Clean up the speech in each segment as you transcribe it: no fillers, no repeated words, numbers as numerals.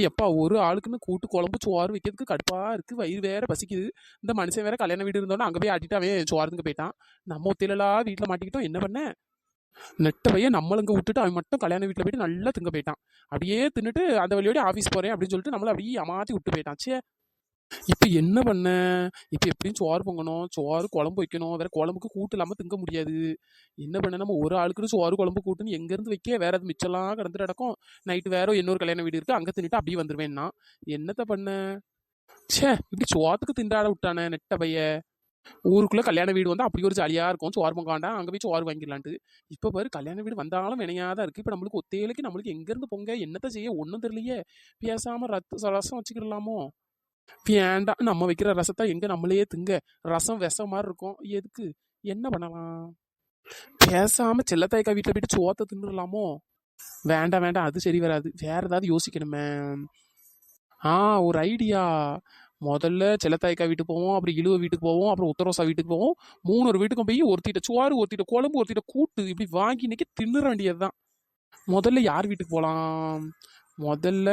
எப்பா ஒரு ஆளுக்குன்னு கூட்டு குழம்பு சோறு வைக்கிறதுக்கு கடுப்பா இருக்கு, வயிறு வேற பசிக்குது. இந்த மனுஷன் வேற கல்யாண வீடு இருந்தோன்னா அங்கே போய் ஆட்டிட்டு அவன் சோறுங்க போயிட்டான். நம்ம ஒத்தையிலா வீட்டில் மாட்டிக்கிட்டோம், என்ன பண்ண? நெட்ட பையன் நம்மளுங்க விட்டுட்டு அவன் மட்டும் கல்யாண வீட்டில் போயிட்டு நல்லா திங்க போயிட்டான். அப்படியே தின்னுட்டு அந்த வழியோட ஆஃபீஸ் போறேன் அப்படின்னு சொல்லிட்டு நம்மள அப்படியே அமாத்தி விட்டு போயிட்டான். சே, இப்போ என்ன பண்ண? இப்போ எப்படியும் சோறு பொங்கணும், சோறு குழம்பு வைக்கணும், வேற குழம்புக்கு கூட்டு இல்லாமல் திங்க முடியாது. என்ன பண்ண? நம்ம ஒரு ஆளுக்குன்னு சோறு குழம்பு கூட்டுன்னு எங்கேருந்து வைக்க? வேற அது மிச்சம்லாம் கிடந்துட்டு கிடக்கும். நைட்டு வேற இன்னொரு கல்யாண வீடு இருக்கு, அங்கே தின்னுட்டு அப்படியே வந்துருவேன்னா என்னத்த பண்ண? ச்சே, இப்படி சோத்துக்கு திண்டாட விட்டானே நெட்ட பைய. ஊருக்குள்ள கல்யாண வீடு வந்து அப்படி ஒரு ஜாலியா இருக்கும், சோறு பொங்க வேண்டாம் அங்கே போய் சோறு வாங்கிடலான்ட்டு. இப்போ பாரு, கல்யாண வீடு வந்தாலும் வினையாதான் இருக்கு. இப்போ நம்மளுக்கு ஒத்தையிலைக்கு நம்மளுக்கு எங்கேருந்து பொங்க, என்னத்த செய்ய ஒன்றும் தெரியலையே. பேசாம ரசம் வச்சுக்கிடலாமோ? வேண்டாம், நம்ம வைக்கிற ரசத்தை எங்க நம்மளையே திங்க. ரசம் விஷம் மாதிரி இருக்கும், எதுக்கு? என்ன பண்ணலாம்? பேசாம செல்லத்தாய்க்கா வீட்டில் போயிட்டு சோத்தை தின்னுடலாமோ? வேண்டாம் வேண்டாம், அது சரி வராது. வேற ஏதாவது யோசிக்கணுமே. ஒரு ஐடியா. முதல்ல செல்லத்தாய்க்கா வீட்டுக்கு போவோம், அப்புறம் இழுவ வீட்டுக்கு போவோம், அப்புறம் உத்தரோசா வீட்டுக்கு போவோம். 3 வீட்டுக்கும் போய் ஒருத்திட்ட சோறு, ஒருத்திட்ட குழம்பு, ஒருத்திட்ட கூட்டு இப்படி வாங்கி இன்னைக்கு தின்னுற வேண்டியதுதான். முதல்ல யார் வீட்டுக்கு போகலாம்? முதல்ல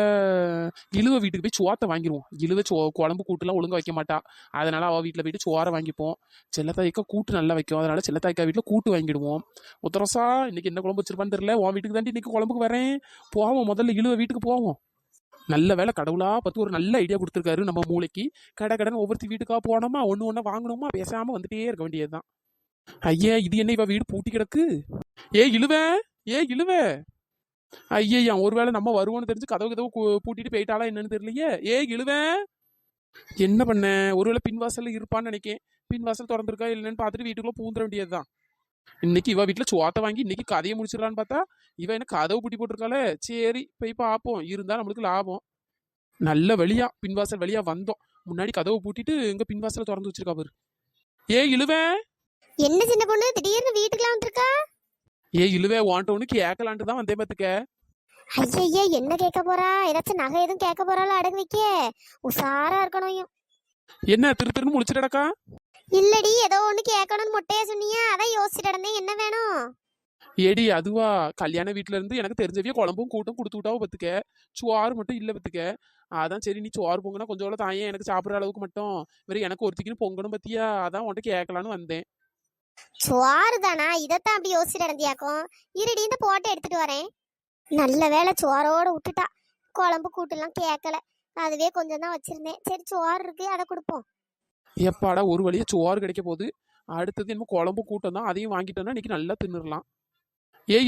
இழுவ வீட்டுக்கு போய் சோத்தை வாங்கிடுவோம். இழுவ குழம்பு கூட்டுலாம் ஒழுங்கா வைக்க மாட்டா, அதனால அவள் வீட்டில் போயிட்டு சோறை வாங்கிப்போம். செல்லத்தாய்க்கா கூட்டு நல்லா வைக்கும், அதனால செல்லத்தாய்க்கா வீட்டில் கூட்டு வாங்கிடுவோம். உத்தரசா இன்னைக்கு என்ன குழம்பு வச்சிருப்பான்னு தெரியல, உன் வீட்டுக்கு தாண்டி இன்னைக்கு குழம்புக்கு வரேன். போவோம், முதல்ல இழுவ வீட்டுக்கு போவோம். நல்ல வேலை, கடவுளா பார்த்து ஒரு நல்ல ஐடியா கொடுத்துருக்காரு நம்ம மூளைக்கு. கடன் ஒவ்வொருத்தி வீட்டுக்கா போனோமா, ஒன்று ஒன்றா வாங்கணுமா, பேசாமல் வந்துட்டே இருக்க வேண்டியதுதான். ஐயா, இது என்ன இவ வீடு பூட்டி கிடக்கு? இழுவ, இழுவ. ஐயா, ஒருவேளை நம்ம வருவோம்னு தெரிஞ்சு கதவு பூட்டிட்டு போயிட்டாலா என்னன்னு தெரியலையே. இழுவேன். என்ன பண்ண? ஒருவேளை பின்வாசல்ல இருப்பான்னு நினைக்கேன். பின்வாசல் திறந்துருக்கா இல்லைன்னு பார்த்துட்டு வீட்டுக்குள்ள பூந்துட வேண்டியதுதான். இன்னைக்கு இவ வீட்டுல சோத்தை வாங்கி இன்னைக்கு கதையை முடிச்சிடலான்னு பார்த்தா இவ என்ன கதவு பூட்டி போட்டிருக்காளே. சரி, போய் பார்ப்போம், இருந்தா நம்மளுக்கு லாபம். நல்ல வழியா பின்வாசல் வழியா வந்தோம். முன்னாடி கதவு பூட்டிட்டு இங்க பின்வாசல திறந்து வச்சிருக்கா பாரு. இழுவேன். என்ன சின்ன பொண்ணு திடீர்னு வீட்டுக்குலாம் வந்துருக்கா? இழுவே, வாண்ட ஒண்ணு கேட்கலான்ட்டு தான் வந்தேன் பாத்துக்க. ஐயா, என்ன கேட்க போறா? ஏதாச்சும் நகை எதுவும் கேட்க போறாளா? அடகு வைக்க உஷாரா இருக்கணும். என்ன திருன்னு முழிச்சிடக்கா? இல்லடி, ஏதோ ஒண்ணு கேட்கணும்னு மொட்டையா சொன்னியா, அதான் யோசிச்சுட்டு இருந்தேன். என்ன வேணும்? ஏடி அதுவா, கல்யாண வீட்டுல இருந்து எனக்கு தெரிஞ்சவிய குழம்பும் கூட்டும் கொடுத்து விட்டாவோ பத்துக்க. சோறு மட்டும் இல்ல பத்துக்க. அதான் சரி, நீ சோறு பொங்குனா கொஞ்சம் தாயே எனக்கு சாப்பிட்ற அளவுக்கு மட்டும். வேற எனக்கு ஒருத்திக்குன்னு பொங்கணும் பத்தியா, அதான் உன்ட்ட கேட்கலான்னு வந்தேன். சோறு தானா? இதைத்தான் அப்படி யோசிச்சுட்டு இருந்தியாக்கும். இருடி, இந்த போட்டோ எடுத்துட்டு வரேன். நல்ல வேலை சோறோட விட்டுட்டா. குழம்பு கூட்டுலாம் கேட்கல, அதுவே கொஞ்சம் தான் வச்சிருந்தேன். சரி, சோறு இருக்கு, அதை கொடுப்போம். எப்பாடா ஒரு வழியா சோறு கிடைக்க போகுது. அடுத்தது என்ன குழம்பு கூட்டம் தான், அதையும் வாங்கிட்டோம்னா இன்னைக்கு நல்லா தின்னுடலாம்.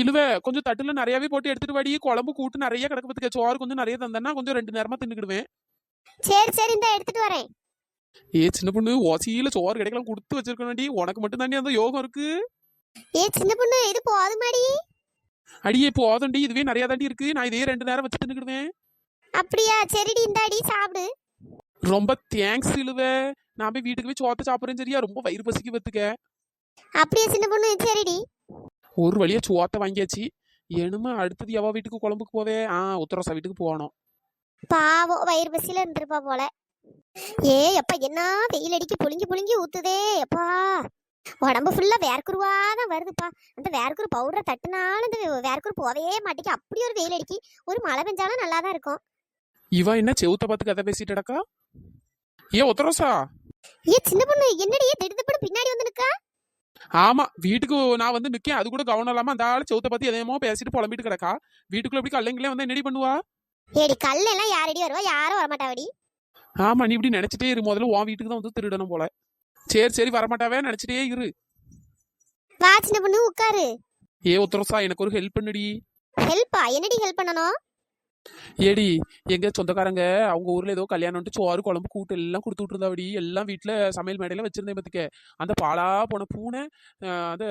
இழுவ, கொஞ்சம் தட்டுல நிறையவே போட்டு எடுத்துட்டு வாடி. குழம்பு கூட்டு நிறைய கிடக்கு பத்துக்க. சோறு கொஞ்சம் நிறைய தந்தேன்னா கொஞ்சம் 2 நேரமா தின்னுக்கிடுவேன். சரி, இந்த எடுத்துட்டு வரேன். சின்ன பொண்ணு, ஓசியில சோறு கிடைக்கலாம் கொடுத்து வச்சிருக்கணும்டி. உனக்கு மட்டும் தாண்டி அந்த யோகம் இருக்கு. சின்ன பொண்ணு, இது போதுமாடி? அடியே போதண்டி, இதுவே நிறைய தாண்டி இருக்கு. நான் இதே 2 நேரம் வச்சு தின்னுக்கிடுவேன். அப்படியா? சரிடி, இந்தாடி சாப்பிடு. ரொம்ப தேங்க்ஸ் இழுவ. நான் போய் வீட்டுக்கு போய் சோத்தை சாப்பிட்றேன் சரியா, ரொம்ப வயிறு பசிக்கு பத்துக்க. அப்படியே சின்ன பொண்ணு, சரிடி. ஒரு வழியா சோத்தை வாங்கியாச்சு. ஏனுமா அடுத்தது எவ வீட்டுக்கு குழம்புக்கு போவே? உத்தரசா வீட்டுக்கு போகணும். பாவம், வயிறு பசியில இருந்திருப்பா போல. எப்பா, என்ன வெயில் அடிக்கி புழுங்கி புழுங்கி ஊத்துதே. எப்பா, உடம்பு ஃபுல்லா வேர்க்குருவாதான் வருதுப்பா. அந்த வேர்க்குரு பவுடரை தட்டுனாலும் இந்த வேர்க்குரு போவே மாட்டேங்க. அப்படி ஒரு வெயில் அடிக்கி. ஒரு மழை பெஞ்சாலும் நல்லா தான் இருக்கும். இவ என்ன செவுத்த பார்த்து கதை பேசிட்டடக்கா? உத்தரசா. சின்ன பொண்ணு, என்னடி திடுதிப்புன்னு பின்னாடி வந்து நிக்கா? ஆமா, வீட்டுக்கு நான் வந்து நிக்கேன், அது கூட கவனம் இல்லாம அந்த ஆளு செவுத்த பத்தி எதையுமோ பேசிட்டு புலம்பிட்டு கிடக்கா. வீட்டுக்குள்ள எப்படி கல்லைங்களே வந்து என்னடி பண்ணுவா? கல்லெல்லாம் யாரடி வருவா? யாரும் வரமாட்டாவடி. ஆமா, நீ இப்படி நினைச்சிட்டே இரு. முதல்ல உன் வீட்டுக்கு தான் வந்து திருடணும் போல. சரி வரமாட்டாவே நினைச்சிட்டே இரு. வா சின்ன பொண்ணு, உட்காரு. உத்தரசா, எனக்கு ஒரு ஹெல்ப் பண்ணுடி. ஹெல்ப்பா? என்னடி ஹெல்ப் பண்ணணும்? ஏடி, எங்க சொந்தக்காரங்க அவங்க ஊர்ல ஏதோ கல்யாணம்ட்டு சோறு குழம்பு கூட்டு எல்லாம் கொடுத்து விட்டுருந்தாவடி. எல்லாம் வீட்டுல சமையல் மேடையில வச்சிருந்தேன் பத்துக்க. அந்த பாலா போன பூனை அந்த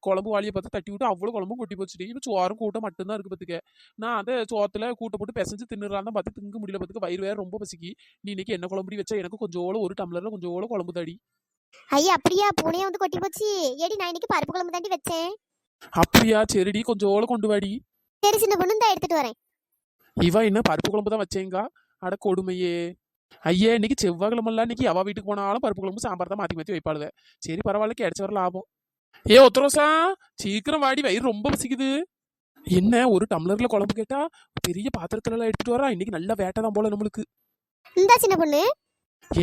குழம்பு வாளியை பார்த்து தட்டி விட்டு அவ்வளவு குழம்பும் கொட்டி போச்சுடி. இப்போ சோறும் கூட்டம் மட்டும்தான் இருக்கு பத்துக்க. நான் அந்த சோத்துல கூட்ட போட்டு பிசைஞ்சு தின்னுறான் தான் பார்த்து திங்க முடியல பத்துக்க. வயிறு வேற ரொம்ப பசிக்கி. நீ இன்னைக்கு என்ன குழம்புடி வச்சா? எனக்கு கொஞ்சோட ஒரு டம்ளர்ல கொஞ்சோட குழம்பு தாடி. ஐயா, அப்படியா? பூனையை வந்து கொட்டி போச்சு. நான் இன்னைக்கு பருப்பு குழம்பு தாண்டி வச்சேன். அப்படியா? சரிடி, கொஞ்சோட கொண்டு வாடி. சரி சின்ன பொண்ணு, இந்த எடுத்துட்டு வரேன். இவ என்ன பருப்பு குழம்பு தான் வச்சேங்கா? அட கொடுமையே. இன்னைக்கு செவ்வாய்க்கிழமெல்லாம் இன்னைக்கு அவ வீட்டுக்கு போனாலும் பருப்பு குழம்பு சாம்பார் தான் மாத்தி மாத்தி வைப்பாளுவ. சரி, பரவாயில்ல, கிடைச்ச வர லாபம். உத்தரசா, சீக்கிரம் வாடி, வயிறு ரொம்ப பசிக்குது. என்ன ஒரு டம்ளர்ல குழம்பு கேட்டா பெரிய பாத்திரத்துல எல்லாம் எடுத்துட்டு வரா. இன்னைக்கு நல்ல வேட்டை தான் போல நம்மளுக்கு. இந்தா சின்ன பொண்ணு.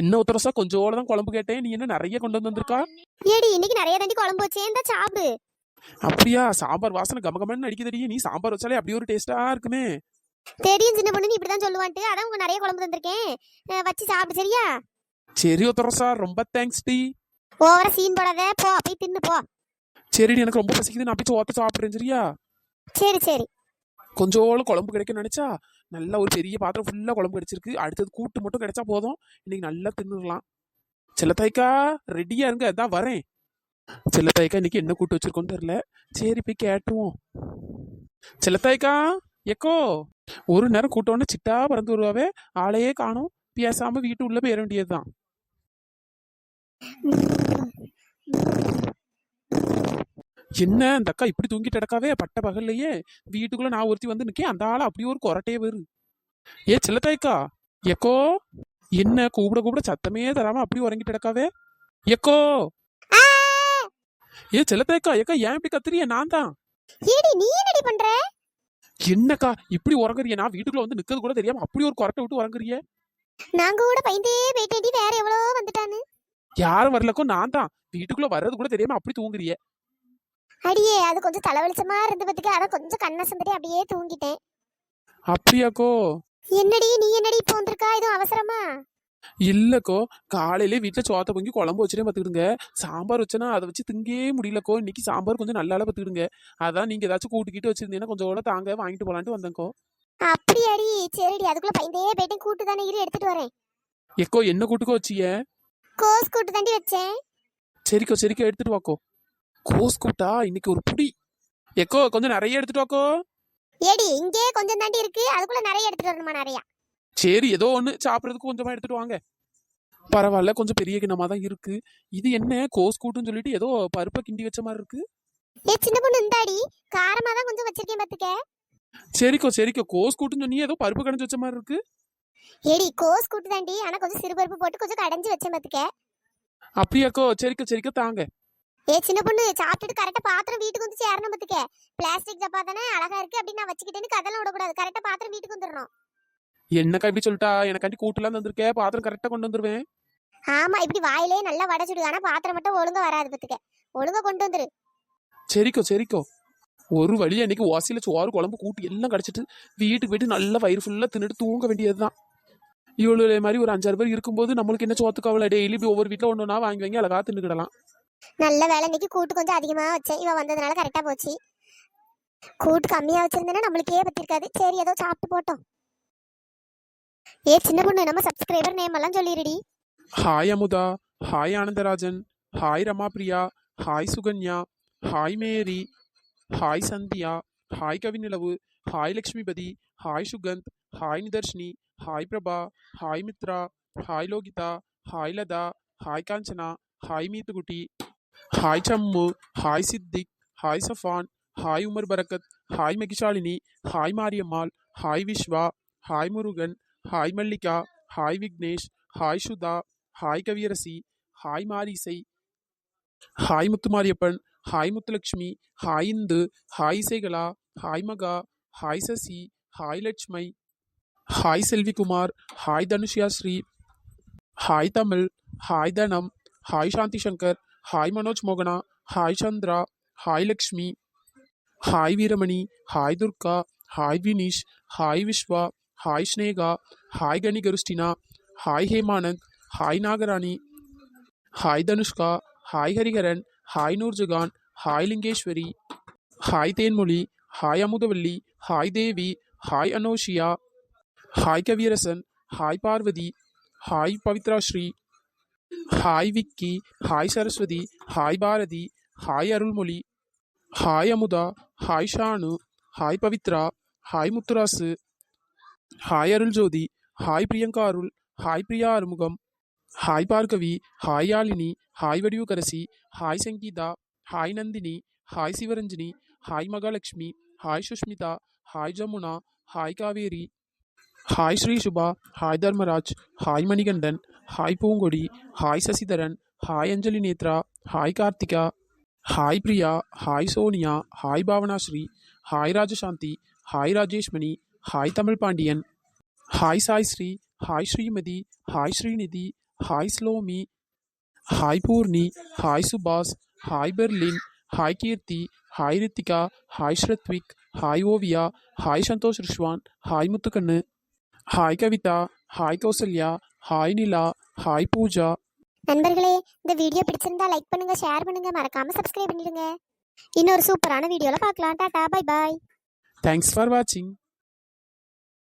என்ன ஒத்தரசா கொஞ்சோட தான் குழம்பு கேட்டேன், நீ என்ன நிறைய கொண்டு வந்திருக்கா? ஏடி இன்னைக்கு நிறைய தாண்டி குழம்பு வச்சேன், இந்தா சாப்பிடு. அப்படியா? சாம்பார் வாசனை கமகமன்னு அடிக்குதடி. நீ சாம்பார் வச்சாலே அப்படி ஒரு டேஸ்டா இருக்குமே. தெரியும் சின்ன பொண்ணு, நீ இப்படிதான் சொல்லுவான்ட்டு அதான் உங்க நிறைய குழம்பு தந்திருக்கேன். வச்சு சாப்பிடு சரியா? சரி ஒத்தரசா, ரொம்ப தேங்க்ஸ் டி. ஓவரா சீன் போடாத, போ போய் தின்னு போ. சரிடி, எனக்கு ரொம்ப பசிக்குது, நான் போய் சோத்த சாப்பிடுறேன் சரியா? சரி சரி. கொஞ்சோட குழம்பு கிடைக்கும் நினைச்சா நல்லா ஒரு பெரிய பாத்திரம் ஃபுல்லா குழம்பு கிடைச்சிருக்கு. அடுத்தது கூட்டு மட்டும் கிடைச்சா போதும், இன்னைக்கு நல்லா தின்னுடலாம். செல்லத்தாய்க்கா ரெடியா இருங்க, அதான் வரேன். செல்லத்தாய்க்கா இன்னைக்கு என்ன கூட்டு வச்சிருக்கோன்னு தெரியல. சரி போய் கேட்டுருவோம். செல்லத்தாய்க்கா எக்கோ, ஒரு நேரம் கூட்டோன்னு சிட்டா பறந்து வருவாவே, ஆளையே காணும். பேசாம வீட்டு உள்ள போயிட வேண்டியதுதான். என்ன அந்த அக்கா இப்படி தூங்கிட்டு கிடக்காவே பட்ட பகல்லையே? வீட்டுக்குள்ள நான் ஒருத்தி வந்து நிக்கேன், அந்த ஆளை அப்படியே ஒரு கொரட்டையே வரு. ஏ செல்லத்தாய்க்கா எக்கோ, என்ன கூப்பிட கூப்பிட சத்தமே தராம அப்படி உறங்கிட்டு கிடக்காவே? எக்கோ, ஏ செல்லத்தாய்க்கா எக்கா, ஏன் இப்படி கத்துறிய? நான் தான். ஏடி நீ என்னடி பண்ற? என்னக்கா இப்படி உறங்குறிய? நான் வீட்டுக்குள்ள வந்து நிக்கிறது கூட தெரியாம அப்படி ஒரு கொரட்டை விட்டு உறங்குறிய? நாங்க கூட பயந்தே போயிட்டேடி, வேற எவ்வளவோ வந்துட்டான்னு. யாரும் வரலக்கோ, நான் தான். வீட்டுக்குள்ள வர்றது கூட தெரியாம அப்படி தூங்குறிய. அடியே அது கொஞ்சம் தலைவலிச்சமா இருந்து பத்துக்கு, அதான் கொஞ்சம் கண்ணை சந்தடி அப்படியே தூங்கிட்டேன். அப்படியாக்கோ? என்னடி நீ என்னடி இப்போ வந்திருக்கா, எதுவும் அவசரமா? இல்லக்கோ, காலையிலே வீட்டுல சோத்த பொங்கி குழம்பு வச்சுட்டே பாத்துக்கிடுங்க. சாம்பார் வச்சனா அதை வச்சு திங்கே முடியலக்கோ. இன்னைக்கு சாம்பார் கொஞ்சம் நல்லா பாத்துக்கிடுங்க. அதான் நீங்க ஏதாச்சும் கூட்டுக்கிட்டு வச்சிருந்தீங்கன்னா கொஞ்சம் கூட தாங்க வாங்கிட்டு போலான்ட்டு வந்தேங்கோ. அப்படியாடி? சரிடி, அதுக்குள்ள பயந்தே போயிட்டேன். கூட்டு தானே, இரு எடுத்துட்டு வரேன். எக்கோ என்ன கூட்டுக்கோ வச்சிய? கோஸ் கூட்டு தாண்டி வச்சேன். சரிக்கோ சரிக்கோ, எடுத்துட்டு வாக்கோ. கோஸ் கூட்டா இன்னைக்கு ஒரு புடி. எக்கோ கொஞ்சம் நிறைய எடுத்துட்டு வாக்கோ. ஏடி இங்கே கொஞ்சம் தாண்டி இருக்கு, அதுக்குள்ள நிறைய எடுத்துட்டு வரணுமா? நிறைய? சரி ஏதோ ஒண்ணு சாப்பிடறதுக்கு கொஞ்சமா எடுத்துட்டு வாங்க. பரவாயில்ல, கொஞ்சம் பெரிய கிண்ணமா தான் இருக்கு. இது என்ன கோஸ் கூட்டுன்னு சொல்லிட்டு ஏதோ பருப்பை கிண்டி வச்ச மாதிரி இருக்கு. ஏ சின்ன பொண்ணு, இந்தாடி காரமா தான் கொஞ்சம் வச்சிருக்கேன் பாத்துக்க. சரிக்கோ சரிக்கோ, கோஸ் கூட்டுன்னு சொன்னி ஏதோ பருப்பு கடைஞ்சு வச்ச மாதிரி இருக்கு. ஏடி கோஸ் கூட்டு தாண்டி, ஆனா கொஞ்சம் சிறுபருப்பு போட்டு கொஞ்சம் கடைஞ்சி வச்சேன் பாத்துக்க. அப்படியாக்கோ? சரிக்கோ சரிக்கோ தாங்க. ஏ சின்ன பொண்ணு, சாப்பிட்டுட்டு கரெக்டா பாத்திரம் வீட்டுக்கு வந்து சேரணும் பாத்துக்க. பிளாஸ்டிக் டப்பா தானே அழகா இருக்கு அப்படின்னு நான் வச்சுக்கிட்டேன்னு கதெல்லாம் விடக்கூடாது. கரெக்டா பாத்திரம் வீட்டுக்கு வந்துடணும். என்னக்கா இப்படி சொல்லிட்டா? எனக்காண்டி கூட்டுலாம் தந்திருக்கேன், பாத்திரம் கரெக்டா கொண்டு வந்துருவேன். ஆமா, இப்படி வாயிலே நல்லா வடைச்சுடு, ஆனா பாத்திரம் மட்டும் ஒழுங்கா வராது பாத்துக்க. ஒழுங்கா கொண்டு வந்துரு. சரிக்கோ சரிக்கோ. ஒரு வழியா இன்னைக்கு வாசியில சோறு குழம்பு கூட்டு எல்லாம் கிடைச்சிட்டு வீட்டுக்கு போயிட்டு நல்லா வயிறு ஃபுல்லா தின்னுட்டு தூங்க வேண்டியதுதான். இவ்வளவு மாதிரி ஒரு 5-6 பேர் இருக்கும்போது நம்மளுக்கு என்ன சோத்துக்காவல? டெய்லி இப்படி ஒவ்வொரு வீட்டுல ஒண்ணுனா வாங்கி வாங்கி அழகா தின்னுக்கிடலாம். நல்ல வேலை இன்னைக்கு கூட்டு கொஞ்சம் அதிகமா வச்சேன், இவ வந்ததுனால கரெக்டா போச்சு. கூட்டு கம்மியா வச்சிருந்தேன்னா நம்மளுக்கே பத்திருக்காது. சரி ஏதோ சாப்பிட்டு போட்டோம். ஏ சின்ன பொண்ணு, நம்ம சப்ஸ்கிரைபர் நேம் எல்லாம் சொல்லிருடி. Hi Amudha, hi Anandarajan, hi Ramapriya, hi Sukanya, hi Mary, hi Sandhya, hi Kavinilavu, hi Lakshmipathi, hi Sukanth, hi Nitharshini, hi Prabha, hi Mithra, hi Lohitha, hi Latha, hi Kanchana, hi Meethukutty, hi Sammu, hi Siddiq, hi Safan, hi Umar Barakath, hi Mahishalini, hi Mariyammal, hi Vishwa, hi Murugan, hi Mallika, hi Vignesh, hi Sudha, hi Kaviyarasi, hi Marisai, hi Muthumariyappan, hi Muthulakshmi, hi Hindu, hi Isaikala, hi Maha, hi Sasi, hi Lakshmai, hi Selvikumar, hi Dhanushya Sri, hi Tamil, hi Dhanam, hi Shanthi Shankar, hi Manoj மோகனா, hi Chandra, hi Lakshmi, hi Veeramani, hi Durga, hi Vinish, hi Vishwa, hi Sneha, hi Kani Christina, hi Hemanand, hi Nagarani, hi Dhanushka, hi Hariharan, hi Noorjahan, hi Lingeswari, hi Thenmozhi, hi Amudhavalli, hi Devi, hi Anoshiya, hi Kaviyarasan, hi Parvathi, hi Pavithra Sri, hi Vicky, hi Saraswati, hi Bharathi, hi Arulmozhi, hi Amudha, hi Shanu, hi Pavithra, hi Muthurasu, hi Aruljothi, hi Priyanka Arul, hi Priya Arumugam, hi Bhargavi, hi Yazhini, hi Vadivukkarasi, hi Sangeetha, hi Nandhini, hi Sivaranjini, hi Mahalakshmi, hi Sushmitha, hi Jamuna, hi Kaveri, hi Sri Subha, hi Dharmaraj, hi Manikandan, hi Poongodi, hi Sasidharan, hi Anjali Nethra, hi Karthika, hi Priya, hi Sonia, hi Bhavanasri, hi Rajashanthi, hi Rajeshmani, hi Tamil Pandian, hi Sai Sri, hi Srimathi, hi Srinidhi, hi Slomi, hi Poorni, hi Subash, hi Berlin, hi Keerthi, hi Rithika, hi Srathvik, hi Oviya, hi Santhosh Rizwan, hi Muthukannu, hi Kavitha, hi Kausalya, hi Nila, hi Pooja. நண்பர்களே, இந்த video பிடிச்சிருந்தா like பண்ணுங்க, share பண்ணுங்க, மறக்காம subscribe பண்ணிடுங்க. இன்னொரு சூப்பரான வீடியோல பார்க்கலாம். Tata, bye bye. Thanks for வாட்சிங்.